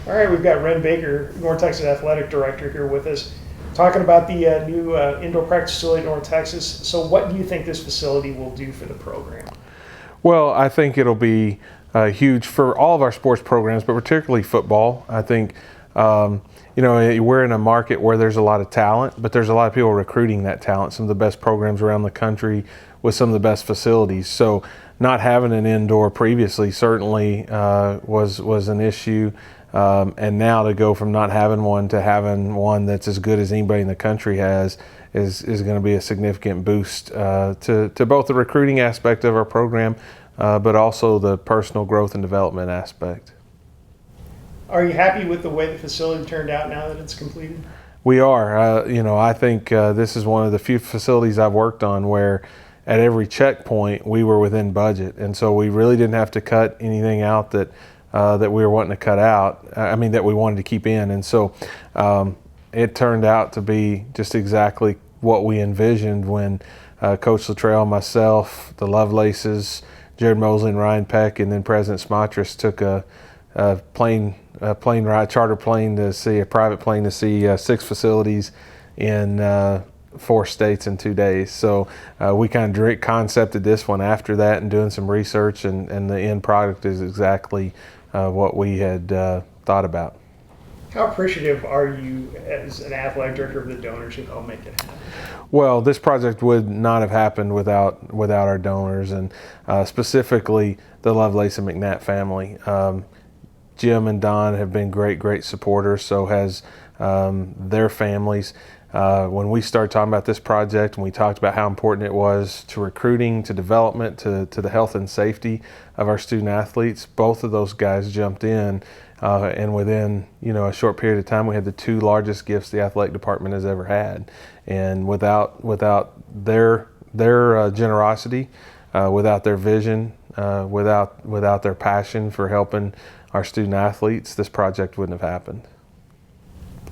All right, we've got Wren Baker, North Texas Athletic Director, here with us, talking about the new indoor practice facility in North Texas. So what do you think this facility will do for the program? Well, I think it'll be huge for all of our sports programs, but particularly football. I think, we're in a market where there's a lot of talent, but there's a lot of people recruiting that talent, some of the best programs around the country with some of the best facilities. So not having an indoor previously certainly was an issue. And now to go from not having one to having one that's as good as anybody in the country has is going to be a significant boost to both the recruiting aspect of our program, but also the personal growth and development aspect. Are you happy with the way the facility turned out now that it's completed? We are. I think this is one of the few facilities I've worked on where at every checkpoint we were within budget, and so we really didn't have to cut anything out that we were wanting to cut out. That we wanted to keep in, and so it turned out to be just exactly what we envisioned when Coach Luttrell, myself, the Lovelaces, Jared Mosley, and Ryan Peck, and then President Smatras took a charter plane to see a private plane to see 6 facilities in 4 states in 2 days. So we kind of concepted this one after that and doing some research, and the end product is exactly what we had thought about. How appreciative are you as an athletic director of the donors who helped make it happen? Well, this project would not have happened without our donors, and specifically the Lovelace and McNatt family. Jim and Don have been great supporters, so has their families. When we started talking about this project and we talked about how important it was to recruiting, to development, to the health and safety of our student athletes, both of those guys jumped in, and within a short period of time we had the 2 largest gifts the athletic department has ever had. And without their generosity, without their vision, without their passion for helping our student athletes, this project wouldn't have happened.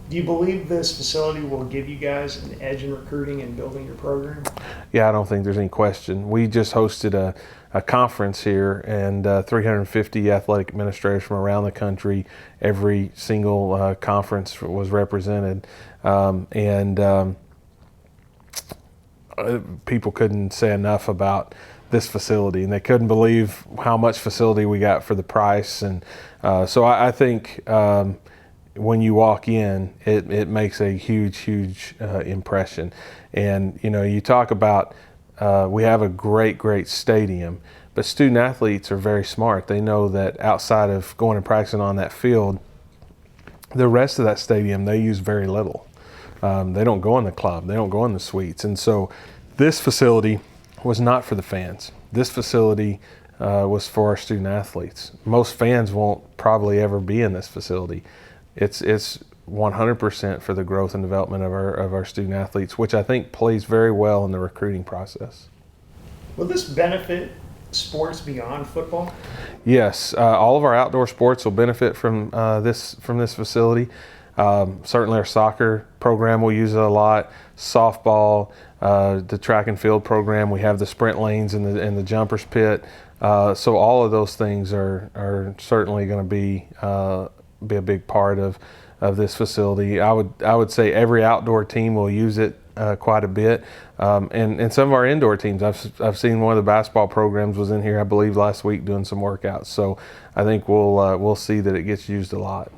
Do you believe this facility will give you guys an edge in recruiting and building your program? Yeah, I don't think there's any question. We just hosted a conference here, and 350 athletic administrators from around the country, every single conference was represented. People couldn't say enough about this facility, and they couldn't believe how much facility we got for the price. And so I think when you walk in, it makes a huge impression. And you talk about we have a great stadium, but student athletes are very smart. They know that outside of going and practicing on that field, the rest of that stadium they use very little. They don't go in the club, they don't go in the suites, and so this facility was not for the fans. This facility was for our student athletes. Most fans won't probably ever be in this facility. It's 100% for the growth and development of our student athletes, which I think plays very well in the recruiting process. Will this benefit sports beyond football? Yes, all of our outdoor sports will benefit from this facility. Certainly our soccer program will use it a lot. Softball, the track and field program, we have the sprint lanes and the jumpers pit. So all of those things are certainly going to be a big part of this facility. I would say every outdoor team will use it quite a bit, and some of our indoor teams. I've seen one of the basketball programs was in here, I believe, last week doing some workouts. So I think we'll see that it gets used a lot.